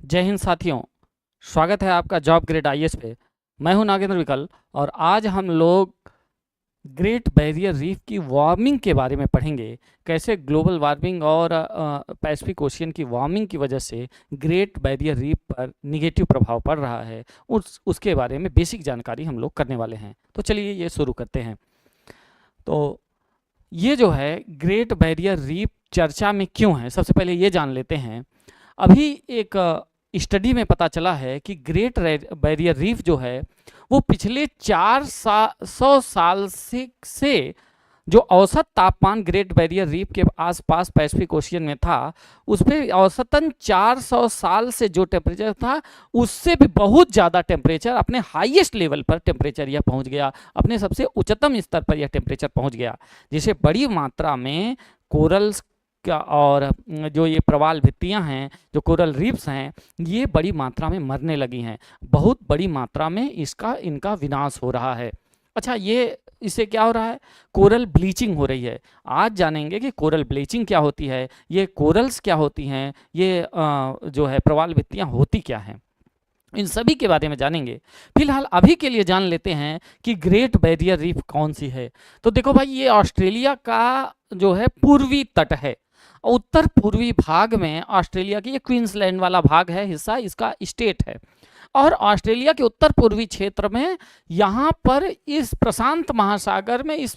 जय हिंद साथियों। स्वागत है आपका जॉब ग्रेड आईएएस पे। मैं हूं नागेंद्र विकल और आज हम लोग ग्रेट बैरियर रीफ की वार्मिंग के बारे में पढ़ेंगे। कैसे ग्लोबल वार्मिंग और पैसिफिक ओशियन की वार्मिंग की वजह से ग्रेट बैरियर रीफ पर निगेटिव प्रभाव पड़ रहा है, उसके बारे में बेसिक जानकारी हम लोग करने वाले हैं। तो चलिए ये शुरू करते हैं। तो ये जो है ग्रेट बैरियर रीफ चर्चा में क्यों है, सबसे पहले ये जान लेते हैं। अभी एक स्टडी में पता चला है कि ग्रेट बैरियर रीफ जो है वो पिछले 400 साल से जो औसत तापमान ग्रेट बैरियर रीफ के आसपास पैसिफिक ओशियन में था, उस पर औसतन 400 साल से जो टेम्परेचर था उससे भी बहुत ज़्यादा टेम्परेचर, अपने हाईएस्ट लेवल पर टेम्परेचर यह पहुंच गया, अपने सबसे उच्चतम स्तर पर यह टेम्परेचर पहुंच गया, जिसे बड़ी मात्रा में कोरल्स का और जो ये प्रवाल भित्तियां हैं, जो कोरल रीफ्स हैं, ये बड़ी मात्रा में मरने लगी हैं। बहुत बड़ी मात्रा में इनका विनाश हो रहा है। अच्छा, ये इससे क्या हो रहा है? कोरल ब्लीचिंग हो रही है। आज जानेंगे कि कोरल ब्लीचिंग क्या होती है, ये कोरल्स क्या होती हैं, ये जो है प्रवाल भित्तियां होती क्या हैं, इन सभी के बारे में जानेंगे। फिलहाल अभी के लिए जान लेते हैं कि ग्रेट बैरियर रीफ कौन सी है। तो देखो भाई, ये ऑस्ट्रेलिया का जो है पूर्वी तट है। उत्तर पूर्वी भाग में ऑस्ट्रेलिया की, ये क्वींसलैंड वाला भाग है, हिस्सा इसका स्टेट है। और ऑस्ट्रेलिया के उत्तर पूर्वी क्षेत्र में यहाँ पर इस प्रशांत महासागर में इस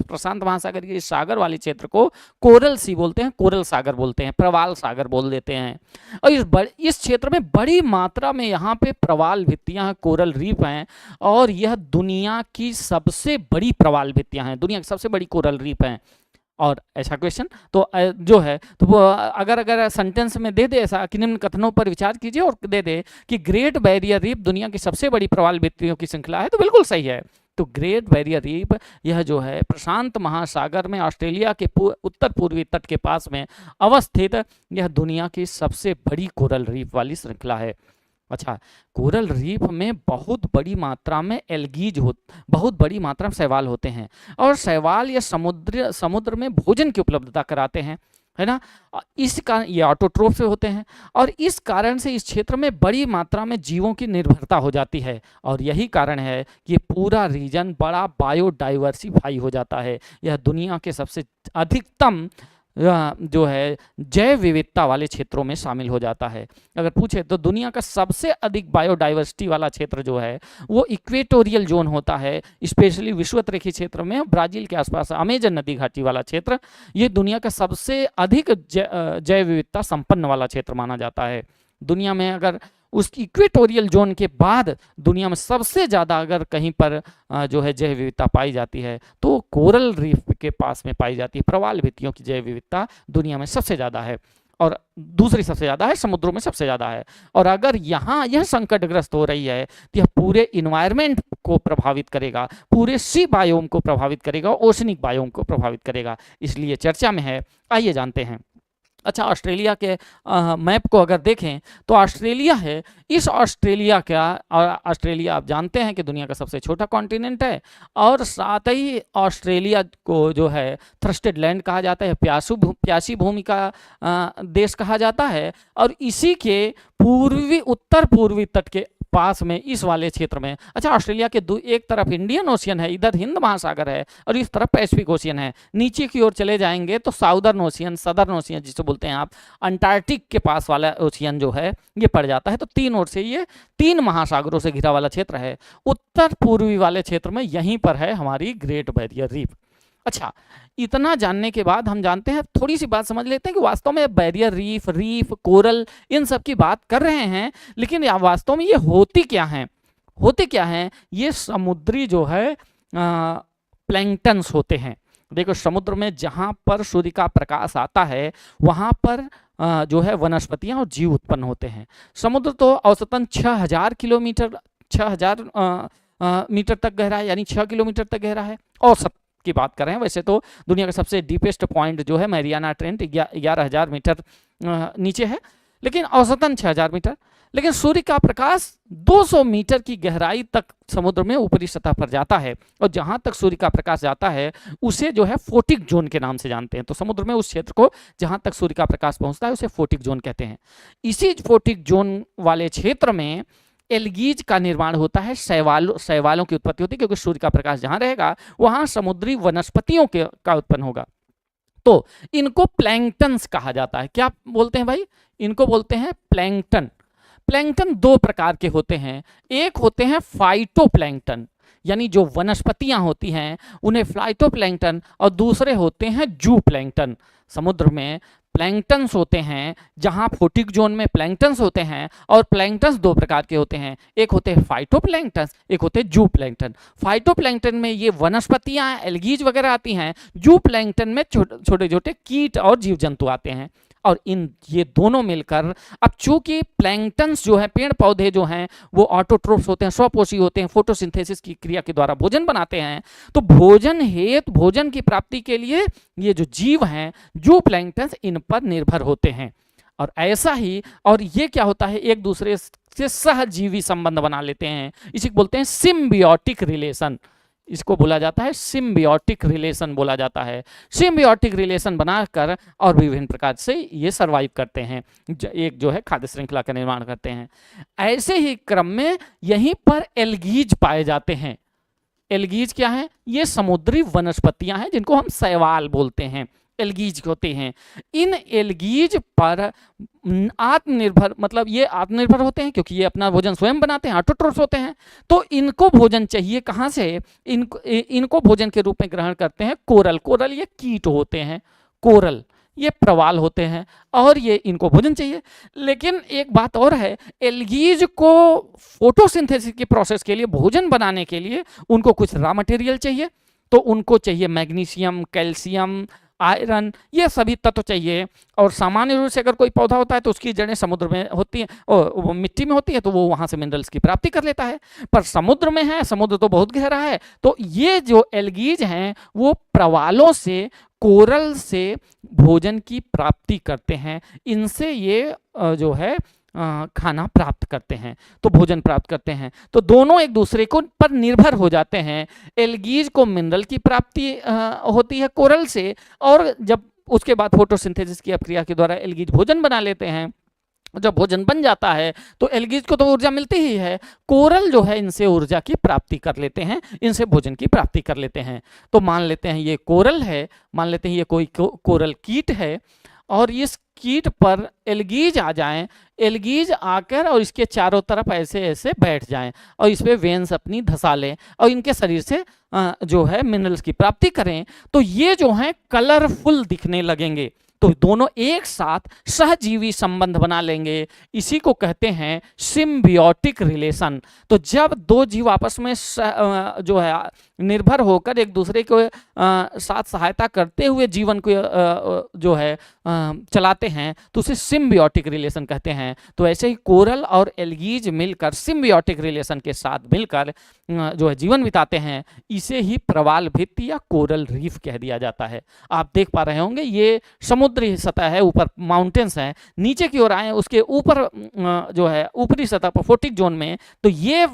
प्रशांत महासागर के इस सागर वाले क्षेत्र को कोरल सी बोलते हैं, कोरल सागर बोलते हैं, प्रवाल सागर बोल देते हैं। और इस क्षेत्र में बड़ी मात्रा में यहाँ पे प्रवाल भित्तियाँ हैं, कोरल रीफ हैं, और यह दुनिया की सबसे बड़ी प्रवाल भित्तियाँ हैं, दुनिया की सबसे बड़ी कोरल रीफ हैं। और ऐसा क्वेश्चन तो जो है तो वो अगर सेंटेंस में दे दे ऐसा कि निम्न कथनों पर विचार कीजिए और दे दे कि ग्रेट बैरियर रीफ दुनिया की सबसे बड़ी प्रवाल भित्तियों की श्रृंखला है, तो बिल्कुल सही है। तो ग्रेट बैरियर रीफ यह जो है प्रशांत महासागर में ऑस्ट्रेलिया के उत्तर पूर्वी तट के पास में अवस्थित यह दुनिया की सबसे बड़ी कोरल रीफ वाली श्रृंखला है। अच्छा, कोरल रीफ में बहुत बड़ी मात्रा में बहुत बड़ी मात्रा में शैवाल होते हैं, और शैवाल या समुद्र में भोजन की उपलब्धता कराते हैं, है ना। इस कारण ये ऑटोट्रोफ से होते हैं, और इस कारण से इस क्षेत्र में बड़ी मात्रा में जीवों की निर्भरता हो जाती है, और यही कारण है कि पूरा रीजन बड़ा बायोडाइवर्सिफाई हो जाता है। यह दुनिया के सबसे अधिकतम जो है जैव विविधता वाले क्षेत्रों में शामिल हो जाता है। अगर पूछे तो दुनिया का सबसे अधिक बायोडाइवर्सिटी वाला क्षेत्र जो है वो इक्वेटोरियल जोन होता है, स्पेशली विषुवत रेखीय क्षेत्र में ब्राजील के आसपास अमेजन नदी घाटी वाला क्षेत्र, ये दुनिया का सबसे अधिक जैव विविधता संपन्न वाला क्षेत्र माना जाता है। दुनिया में अगर उस इक्वेटोरियल जोन के बाद दुनिया में सबसे ज़्यादा अगर कहीं पर जो है जैव विविधता पाई जाती है तो कोरल रीफ के पास में पाई जाती है। प्रवाल भित्तियों की जैव विविधता दुनिया में सबसे ज़्यादा है, और दूसरी सबसे ज़्यादा है समुद्रों में सबसे ज़्यादा है। और अगर यहाँ यह संकटग्रस्त हो रही है तो यह पूरे इन्वायरमेंट को प्रभावित करेगा, पूरे सी बायोम को प्रभावित करेगा, ओशनिक बायोम को प्रभावित करेगा, इसलिए चर्चा में है। आइए जानते हैं। अच्छा, ऑस्ट्रेलिया के मैप को अगर देखें तो ऑस्ट्रेलिया है, इस ऑस्ट्रेलिया का, और ऑस्ट्रेलिया आप जानते हैं कि दुनिया का सबसे छोटा कॉन्टिनेंट है, और साथ ही ऑस्ट्रेलिया को जो है थ्रस्टेड लैंड कहा जाता है, प्यासी भूमि का देश कहा जाता है, और इसी के उत्तर पूर्वी तट के पास में इस वाले क्षेत्र में। अच्छा, ऑस्ट्रेलिया के एक तरफ इंडियन ओशियन है, इधर हिंद महासागर है, और इस तरफ पैसिफिक ओशियन है। नीचे की ओर चले जाएंगे तो साउदर्न ओशियन, सदर्न ओशियन जिसे बोलते हैं आप, अंटार्कटिक के पास वाला ओशियन जो है ये पड़ जाता है। तो तीन ओर से ये 3 महासागरों से घिरा वाला क्षेत्र है। उत्तर पूर्वी वाले क्षेत्र में यहीं पर है हमारी ग्रेट बैरियर रीफ। अच्छा, इतना जानने के बाद हम जानते हैं, थोड़ी सी बात समझ लेते हैं कि वास्तव में बैरियर रीफ, कोरल, इन सब की बात कर रहे हैं, लेकिन वास्तव में ये होती क्या हैं? ये समुद्री जो है प्लैंक्टन्स होते हैं। देखो, समुद्र में जहाँ पर सूर्य का प्रकाश आता है वहाँ पर जो है वनस्पतियाँ और जीव उत्पन्न होते हैं। समुद्र तो औसतन 6000 मीटर तक गहरा है, यानी 6 किलोमीटर तक गहरा है, औसत की बात कर रहे हैं। वैसे तो दुनिया का सबसे डीपेस्ट पॉइंट जो है मैरियाना ट्रेंच 11,000 मीटर नीचे है, लेकिन औसतन 6000 मीटर। लेकिन सूर्य का प्रकाश 200 मीटर की गहराई तक समुद्र में ऊपरी सतह पर जाता है, और जहां तक सूर्य का प्रकाश जाता है उसे जो है फोटिक जोन के नाम से जानते हैं। तो समुद्र में उस क्षेत्र को जहां तक सूर्य का प्रकाश पहुंचता है उसे फोटिक जोन कहते हैं। इसी फोटिक जोन वाले क्षेत्र में एल्गीज का निर्माण होता है, शैवालों की उत्पत्ति होती है, क्योंकि सूर्य का प्रकाश जहां रहेगा वहां समुद्री वनस्पतियों का उत्पन्न होगा। तो इनको प्लैंक्टन्स कहा जाता है। क्या बोलते हैं भाई? इनको बोलते हैं प्लैंक्टन। प्लैंक्टन दो प्रकार के होते हैं, एक होते हैं फाइटोप्लैंक्टन, यानी जो वनस्पतियां होती हैं उन्हें फाइटोप्लैंक्टन, और दूसरे होते हैं जू प्लैंक्टन। समुद्र में प्लैंक्टन्स होते हैं, जहां फोटिक जोन में प्लैंक्टन्स होते हैं, और प्लैंक्टन्स दो प्रकार के होते हैं, एक होते हैं फाइटोप्लैंक्टन्स, एक होते हैं जू प्लैंक्टन। फाइटोप्लैंक्टन में ये वनस्पतियां एल्गीज वगैरह आती हैं, जू प्लैंक्टन में छोटे छोटे कीट और जीव जंतु आते हैं। और ये दोनों मिलकर, अब चूंकि प्लैंक्टन्स जो है, पेड़ पौधे जो हैं वो ऑटोट्रोफ्स होते हैं, स्वपोषी होते हैं, फोटोसिंथेसिस की क्रिया के द्वारा भोजन बनाते हैं, तो भोजन हेतु, भोजन की प्राप्ति के लिए ये जो जीव हैं जो प्लैंक्टन्स इन पर निर्भर होते हैं। और ऐसा ही, और ये क्या होता है, एक दूसरे से सहजीवी संबंध बना लेते हैं, इसी को बोलते हैं सिम्बियोटिक रिलेशन। इसको बोला जाता है सिम्बियोटिक रिलेशन बोला जाता है। सिम्बियोटिक रिलेशन बनाकर और विभिन्न प्रकार से ये सर्वाइव करते हैं, एक जो है खाद्य श्रृंखला का निर्माण करते हैं। ऐसे ही क्रम में यहीं पर एल्गीज पाए जाते हैं। एल्गीज क्या है? ये समुद्री वनस्पतियां हैं जिनको हम शैवाल बोलते हैं, एल्गीज होते हैं। इन एल्गीज पर आत्मनिर्भर, मतलब ये आत्मनिर्भर होते हैं क्योंकि ये अपना भोजन स्वयं बनाते हैं, ऑटोट्रोफ्स होते हैं। तो इनको भोजन चाहिए कहाँ से? इनको भोजन के रूप में ग्रहण करते हैं कोरल। कोरल ये कीट होते हैं, कोरल ये प्रवाल होते हैं, और ये इनको भोजन चाहिए। लेकिन एक बात और है, एल्गीज को फोटोसिंथेसिस की प्रोसेस के लिए, भोजन बनाने के लिए उनको कुछ रॉ मटेरियल चाहिए। तो उनको चाहिए मैग्नीशियम, कैल्शियम, आयरन, ये सभी तत्व चाहिए। और सामान्य रूप से अगर कोई पौधा होता है तो उसकी जड़ें समुद्र में होती हैं, और मिट्टी में होती है, तो वो वहाँ से मिनरल्स की प्राप्ति कर लेता है। पर समुद्र में है, समुद्र तो बहुत गहरा है, तो ये जो एल्गीज हैं वो प्रवालों से, कोरल से भोजन की प्राप्ति करते हैं। इनसे ये जो है खाना प्राप्त करते हैं, तो भोजन प्राप्त करते हैं। तो दोनों एक दूसरे को पर निर्भर हो जाते हैं। एल्गीज को मिनरल की प्राप्ति होती है कोरल से, और जब उसके बाद फोटोसिंथेसिस की प्रक्रिया के द्वारा एल्गीज भोजन बना लेते हैं। जब भोजन बन जाता है तो एल्गीज को तो ऊर्जा मिलती ही है, कोरल जो है इनसे ऊर्जा की प्राप्ति कर लेते हैं, इनसे भोजन की प्राप्ति कर लेते हैं। तो मान लेते हैं ये कोरल है, मान लेते हैं ये कोई कोरल कीट है, और इस कीट पर एल्गीज आ जाएं, एल्गीज आकर और इसके चारों तरफ ऐसे ऐसे बैठ जाएं, और इस पे वेन्स अपनी धंसा लें, और इनके शरीर से जो है मिनरल्स की प्राप्ति करें, तो ये जो है कलरफुल दिखने लगेंगे। तो दोनों एक साथ सहजीवी संबंध बना लेंगे, इसी को कहते हैं सिम्बियोटिक रिलेशन। तो जब दो जीव आपस में जो है निर्भर होकर एक दूसरे के साथ सहायता करते हुए जीवन को जो है चलाते हैं, तो उसे सिम्बियोटिक रिलेशन कहते हैं। तो ऐसे ही कोरल और एल्गीज मिलकर सिम्बियोटिक रिलेशन के साथ मिलकर जो है जीवन बिताते हैं, इसे ही प्रवाल भित्ति या कोरल रीफ कह दिया जाता है। आप देख पा रहे होंगे ये समुद्री सतह है, ऊपर माउंटेन्स हैं, नीचे की ओर आए उसके ऊपर जो है ऊपरी सतह पर फोटिक जोन में, तो ये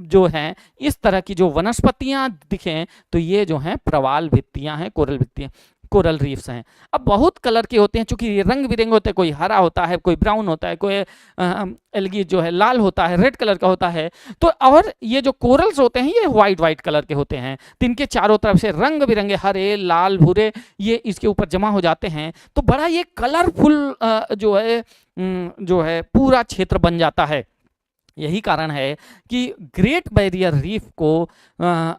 जो है इस तरह की जो वनस्पतियां दिखें, तो ये जो हैं प्रवाल भित्तियां हैं, कोरल भित्तियां, कोरल रीफ्स हैं। अब बहुत कलर के होते हैं, चूंकि ये रंग बिरंगे होते हैं, कोई हरा होता है, कोई ब्राउन होता है, कोई एल्गीज जो है लाल होता है, रेड कलर का होता है। तो और ये जो कोरल्स होते हैं ये वाइट कलर के होते हैं, तो इनके चारों तरफ से रंग बिरंगे हरे, लाल, भूरे ये इसके ऊपर जमा हो जाते हैं, तो बड़ा ये कलरफुल जो है पूरा क्षेत्र बन जाता है। यही कारण है कि ग्रेट बैरियर रीफ को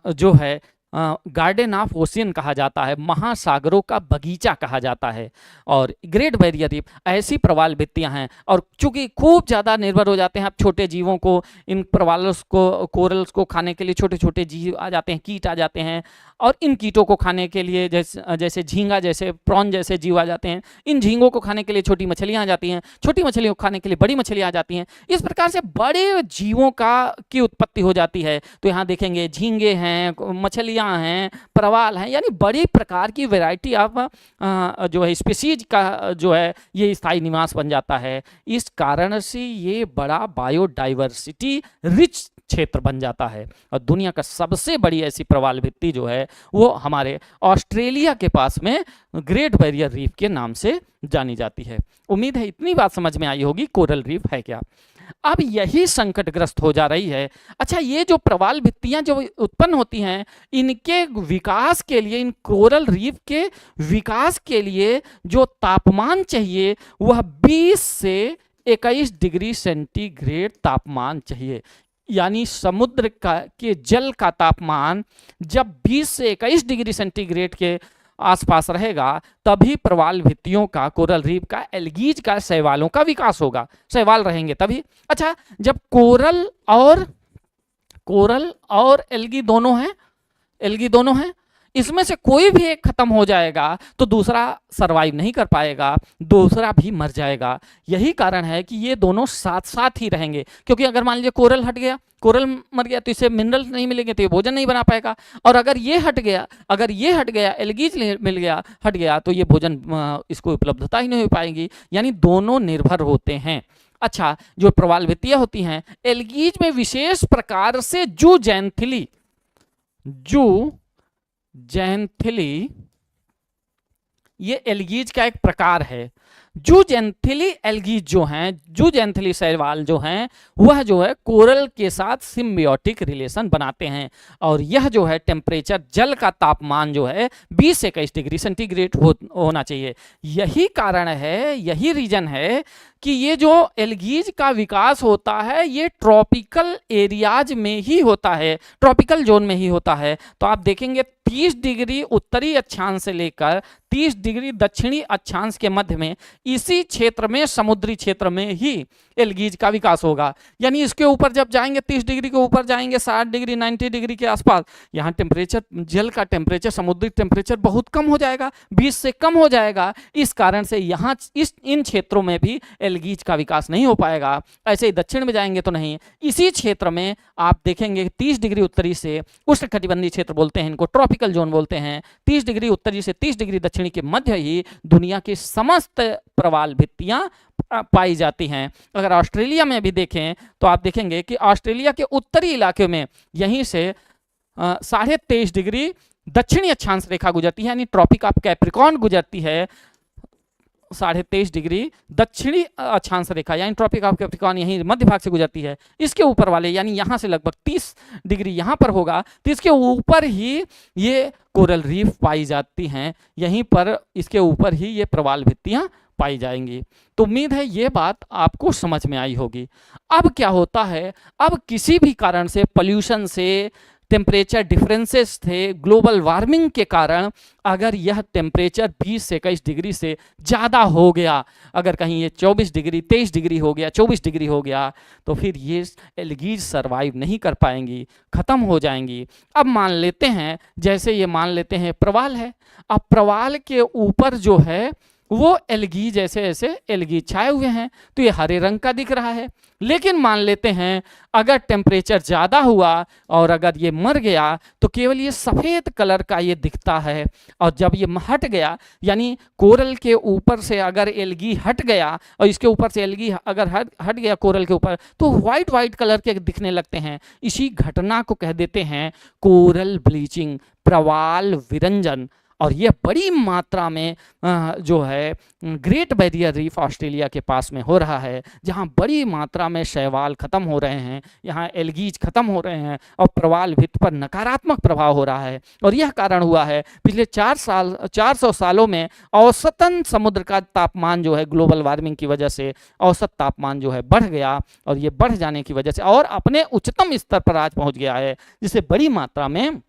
जो है गार्डन ऑफ ओशियन कहा जाता है, महासागरों का बगीचा कहा जाता है। और ग्रेट बैरियर रीफ ऐसी प्रवाल भित्तियां हैं, और चूंकि खूब ज़्यादा निर्भर हो जाते हैं आप छोटे जीवों को, इन प्रवाल्स को, कोरल्स को खाने के लिए छोटे छोटे जीव आ जाते हैं, कीट आ जाते हैं, और इन कीटों को खाने के लिए जैसे झींगा जैसे प्रॉन जैसे जीव आ जाते हैं, इन झींगों को खाने के लिए छोटी मछलियाँ आ जाती हैं, छोटी मछलियों को खाने के लिए बड़ी मछलियाँ आ जाती हैं। इस प्रकार से बड़े जीवों की उत्पत्ति हो जाती है। तो यहाँ देखेंगे झींगे हैं, मछलियाँ भित्तियां हैं, प्रवाल हैं, यानी बड़ी प्रकार की वैरायटी ऑफ जो है स्पीसीज का जो है ये स्थायी निवास बन जाता है। इस कारण से ये बड़ा बायोडाइवर्सिटी रिच क्षेत्र बन जाता है। और दुनिया का सबसे बड़ी ऐसी प्रवाल भित्ति जो है वो हमारे ऑस्ट्रेलिया के पास में ग्रेट बैरियर रीफ के नाम से जानी जाती है। उम्मीद है इतनी बात समझ में आई होगी कोरल रीफ है क्या। अब यही संकटग्रस्त हो जा रही है। अच्छा, ये जो प्रवाल भित्तियां जो उत्पन्न होती हैं, इनके विकास के लिए, इन कोरल रीफ के विकास के लिए जो तापमान चाहिए वह 20 से 21 डिग्री सेंटीग्रेड तापमान चाहिए। यानी समुद्र के जल का तापमान जब 20 से 21 डिग्री सेंटीग्रेड के आसपास रहेगा तभी प्रवाल भित्तियों का, कोरल रीफ का, एल्गीज का, शैवालों का विकास होगा। शैवाल रहेंगे तभी। अच्छा, जब कोरल और एल्गी दोनों हैं, इसमें से कोई भी एक खत्म हो जाएगा तो दूसरा सरवाइव नहीं कर पाएगा, दूसरा भी मर जाएगा। यही कारण है कि ये दोनों साथ साथ ही रहेंगे, क्योंकि अगर मान लीजिए कोरल हट गया, कोरल मर गया तो इसे मिनरल नहीं मिलेंगे तो ये भोजन नहीं बना पाएगा। और अगर ये हट गया, एल्गीज मिल गया, हट गया तो ये भोजन इसको उपलब्धता ही नहीं हो पाएगी। यानी दोनों निर्भर होते हैं। अच्छा, जो प्रवाल भित्तियां होती हैं, एल्गीज में विशेष प्रकार से जूजेंथिली ये एल्गीज का एक प्रकार है। जूजेंथिली एल्गीज जो हैं, जूजेंथिली शैवाल जो हैं, वह जो है कोरल के साथ सिम्बियोटिक रिलेशन बनाते हैं। और यह जो है टेम्परेचर, जल का तापमान जो है 20 से 21 डिग्री सेंटीग्रेड होना चाहिए। यही कारण है, यही रीजन है कि ये जो एल्गीज का विकास होता है ये ट्रॉपिकल एरियाज में ही होता है, ट्रॉपिकल जोन में ही होता है। तो आप देखेंगे 30 डिग्री उत्तरी अक्षांश से लेकर 30 डिग्री दक्षिणी अक्षांश के मध्य में, इसी क्षेत्र में, समुद्री क्षेत्र में ही एल्गीज का विकास होगा। यानी इसके ऊपर जब जाएंगे, 30 डिग्री के ऊपर जाएंगे, 60 डिग्री 90 डिग्री के आसपास, यहाँ टेम्परेचर, जल का टेम्परेचर, समुद्री टेम्परेचर बहुत कम हो जाएगा, 20 से कम हो जाएगा। इस कारण से यहाँ इन क्षेत्रों में भी एल्गीज का विकास नहीं हो पाएगा। ऐसे ही दक्षिण में जाएंगे तो नहीं। इसी क्षेत्र में आप देखेंगे 30 डिग्री उत्तरी से, उष्णकटिबंधीय क्षेत्र बोलते हैं इनको, ट्रॉपिकल जोन बोलते हैं, 30 डिग्री उत्तरी से 30 डिग्री दक्षिणी के मध्य ही दुनिया की समस्त प्रवाल भित्तियां पाई जाती हैं। अगर ऑस्ट्रेलिया में भी देखें तो आप देखेंगे कि ऑस्ट्रेलिया के उत्तरी इलाके में यहीं से 23.5 डिग्री दक्षिणी अक्षांश रेखा गुजरती है, यानी ट्रॉपिक ऑफ कैप्रिकॉर्न गुजरती है। 23.5 डिग्री दक्षिणी अक्षांश रेखा यानी ट्रॉपिक ऑफ कैप्रिकॉर्न यहीं मध्य भाग से गुजरती है। इसके ऊपर वाले यानी यहाँ से लगभग 30 डिग्री यहाँ पर होगा, तो इसके ऊपर ही ये कोरल रीफ पाई जाती हैं, यहीं पर इसके ऊपर ही ये प्रवाल भित्तियाँ पाई जाएंगी। तो उम्मीद है ये बात आपको समझ में आई होगी। अब क्या होता है, अब किसी भी कारण से, पोल्यूशन से, टेम्परेचर डिफरेंसेस थे, ग्लोबल वार्मिंग के कारण अगर यह टेम्परेचर 20 से 21 डिग्री से ज़्यादा हो गया, अगर कहीं ये 24 डिग्री 23 डिग्री हो गया, 24 डिग्री हो गया, तो फिर ये एल्गीज सर्वाइव नहीं कर पाएंगी, ख़त्म हो जाएंगी। अब मान लेते हैं, जैसे ये मान लेते हैं प्रवाल है, अब प्रवाल के ऊपर जो है वो एल्गी, जैसे ऐसे एल्गी छाए हुए हैं तो ये हरे रंग का दिख रहा है। लेकिन मान लेते हैं अगर टेम्परेचर ज़्यादा हुआ और अगर ये मर गया तो केवल ये सफ़ेद कलर का ये दिखता है। और जब ये हट गया, यानी कोरल के ऊपर से अगर एल्गी हट गया और इसके ऊपर से एल्गी अगर हट गया कोरल के ऊपर, तो वाइट कलर के दिखने लगते हैं। इसी घटना को कह देते हैं कोरल ब्लीचिंग, प्रवाल विरंजन। और यह बड़ी मात्रा में जो है ग्रेट बैरियर रीफ ऑस्ट्रेलिया के पास में हो रहा है, जहां बड़ी मात्रा में शैवाल ख़त्म हो रहे हैं, यहां एल्गीज ख़त्म हो रहे हैं और प्रवाल भित्ति पर नकारात्मक प्रभाव हो रहा है। और यह कारण हुआ है पिछले 400 सालों में औसतन समुद्र का तापमान जो है ग्लोबल वार्मिंग की वजह से औसत तापमान जो है बढ़ गया, और ये बढ़ जाने की वजह से और अपने उच्चतम स्तर पर आज पहुँच गया है, जिससे बड़ी मात्रा में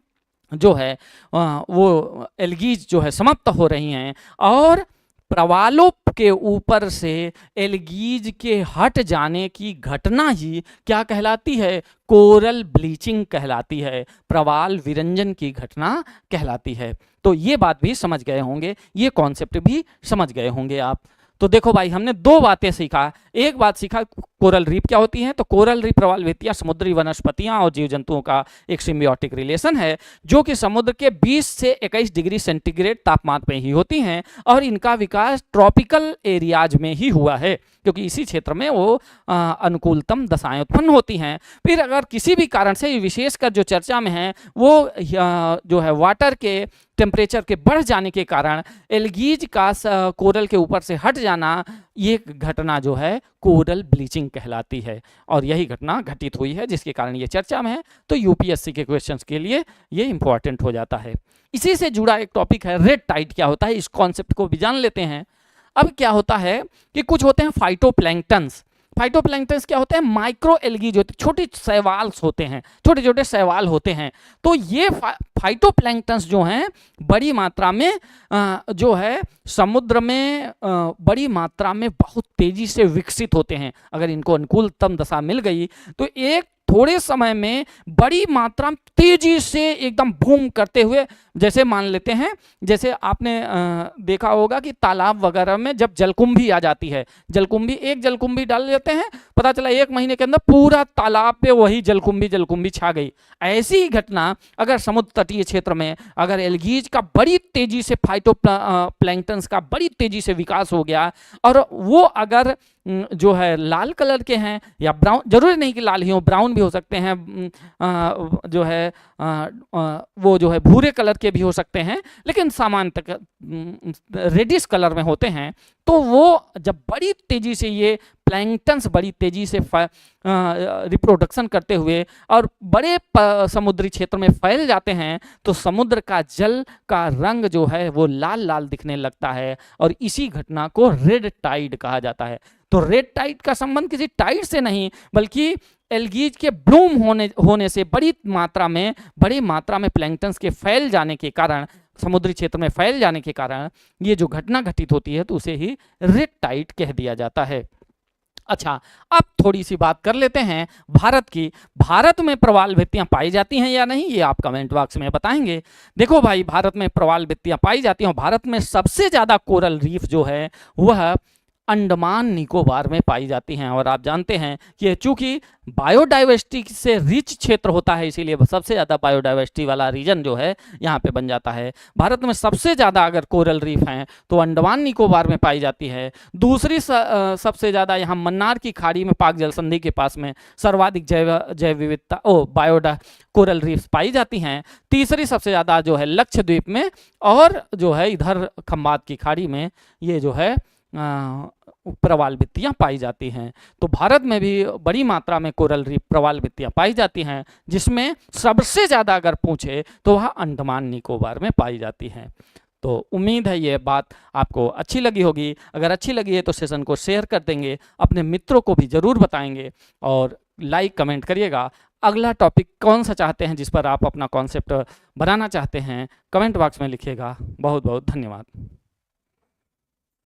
जो है वो एल्गीज जो है समाप्त हो रही हैं। और प्रवालों के ऊपर से एल्गीज के हट जाने की घटना ही क्या कहलाती है, कोरल ब्लीचिंग कहलाती है, प्रवाल विरंजन की घटना कहलाती है। तो ये बात भी समझ गए होंगे, ये कॉन्सेप्ट भी समझ गए होंगे आप। तो देखो भाई, हमने दो बातें सीखा। एक बात सीखा कोरल रीफ क्या होती हैं? तो कोरल रीफ प्रवाल भित्तियां समुद्री वनस्पतियां और जीव जंतुओं का एक सिम्बियोटिक रिलेशन है, जो कि समुद्र के 20 से 21 डिग्री सेंटीग्रेड तापमान पे ही होती हैं, और इनका विकास ट्रॉपिकल एरियाज में ही हुआ है, क्योंकि इसी क्षेत्र में वो अनुकूलतम दशाएं उत्पन्न होती हैं। फिर अगर किसी भी कारण से, विशेषकर जो चर्चा में है, वो जो है वाटर के टेम्परेचर के बढ़ जाने के कारण एल्गीज का कोरल के ऊपर से हट जाना, ये घटना जो है कोरल ब्लीचिंग कहलाती है, और यही घटना घटित हुई है, जिसके कारण ये चर्चा में है। तो यूपीएससी के क्वेश्चंस के लिए ये इंपॉर्टेंट हो जाता है। इसी से जुड़ा एक टॉपिक है रेड टाइड क्या होता है, इस कॉन्सेप्ट को भी जान लेते हैं। अब क्या होता है कि कुछ होते हैं फाइटोप्लैंक्टन्स। फाइटोप्लैंक्टन्स क्या होते हैं? माइक्रो एल्गी जो छोटे शैवाल्स होते हैं, छोटे छोटे शैवाल होते हैं। तो ये फाइटोप्लैंक्टन्स जो हैं बड़ी मात्रा में जो है समुद्र में बड़ी मात्रा में बहुत तेजी से विकसित होते हैं। अगर इनको अनुकूलतम दशा मिल गई तो एक थोड़े समय में बड़ी मात्रा में तेजी से एकदम बूम करते हुए, जैसे मान लेते हैं, जैसे आपने देखा होगा कि तालाब वगैरह में जब जलकुंभी आ जाती है, जलकुंभी एक जलकुंभी डाल देते हैं, पता चला 1 महीने के अंदर पूरा तालाब पे वही जलकुंभी छा गई। ऐसी ही घटना अगर समुद्र तटीय क्षेत्र में अगर एल्गीज का बड़ी तेजी से फाइटोप्लैंक्टन्स का बड़ी तेजी से विकास हो गया, और वो अगर जो है लाल कलर के हैं या ब्राउन, जरूरी नहीं कि लाल ही हो, ब्राउन भी हो सकते हैं, जो है वो जो है भूरे कलर के भी हो सकते हैं, लेकिन सामान्यतः रेडिश कलर में होते हैं। तो वो जब बड़ी तेजी से ये प्लैंक्टन्स बड़ी तेजी से रिप्रोडक्शन करते हुए और बड़े समुद्री क्षेत्र में फैल जाते हैं, तो समुद्र का जल का रंग जो है वो लाल लाल दिखने लगता है, और इसी घटना को रेड टाइड कहा जाता है। तो रेड टाइड का संबंध किसी टाइड से नहीं, बल्कि एल्गीज के ब्लूम होने से बड़ी मात्रा में प्लैंक्टन्स के फैल जाने के कारण, समुद्री क्षेत्र में फैल जाने के कारण ये जो घटना घटित होती है, तो उसे ही रेड टाइड कह दिया जाता है। अच्छा, अब थोड़ी सी बात कर लेते हैं भारत की। भारत में प्रवाल भित्तियां पाई जाती हैं या नहीं, ये आप कमेंट बॉक्स में बताएंगे। देखो भाई, भारत में प्रवाल भित्तियां पाई जाती हैं। भारत में सबसे ज़्यादा कोरल रीफ जो है वह अंडमान निकोबार में पाई जाती हैं, और आप जानते हैं कि चूंकि बायोडाइवर्सिटी से रिच क्षेत्र होता है, इसीलिए सबसे ज़्यादा बायोडाइवर्सिटी वाला रीजन जो है यहाँ पे बन जाता है। भारत में सबसे ज़्यादा अगर कोरल रीफ हैं तो अंडमान निकोबार में पाई जाती है। दूसरी सबसे ज़्यादा यहाँ मन्नार की खाड़ी में पाक जल संधि के पास में सर्वाधिक जैव विविधता कोरल रीफ पाई जाती हैं। तीसरी सबसे ज़्यादा जो है लक्षद्वीप में, और जो है इधर खंबात की खाड़ी में ये जो है प्रवाल भित्तियां पाई जाती हैं। तो भारत में भी बड़ी मात्रा में कोरल रीफ प्रवाल भित्तियां पाई जाती हैं, जिसमें सबसे ज़्यादा अगर पूछे तो वह अंडमान निकोबार में पाई जाती हैं। तो उम्मीद है ये बात आपको अच्छी लगी होगी। अगर अच्छी लगी है तो सेशन को शेयर कर देंगे, अपने मित्रों को भी ज़रूर बताएंगे, और लाइक कमेंट करिएगा। अगला टॉपिक कौन सा चाहते हैं जिस पर आप अपना कॉन्सेप्ट बनाना चाहते हैं, कमेंट बॉक्स में लिखिएगा। बहुत बहुत धन्यवाद।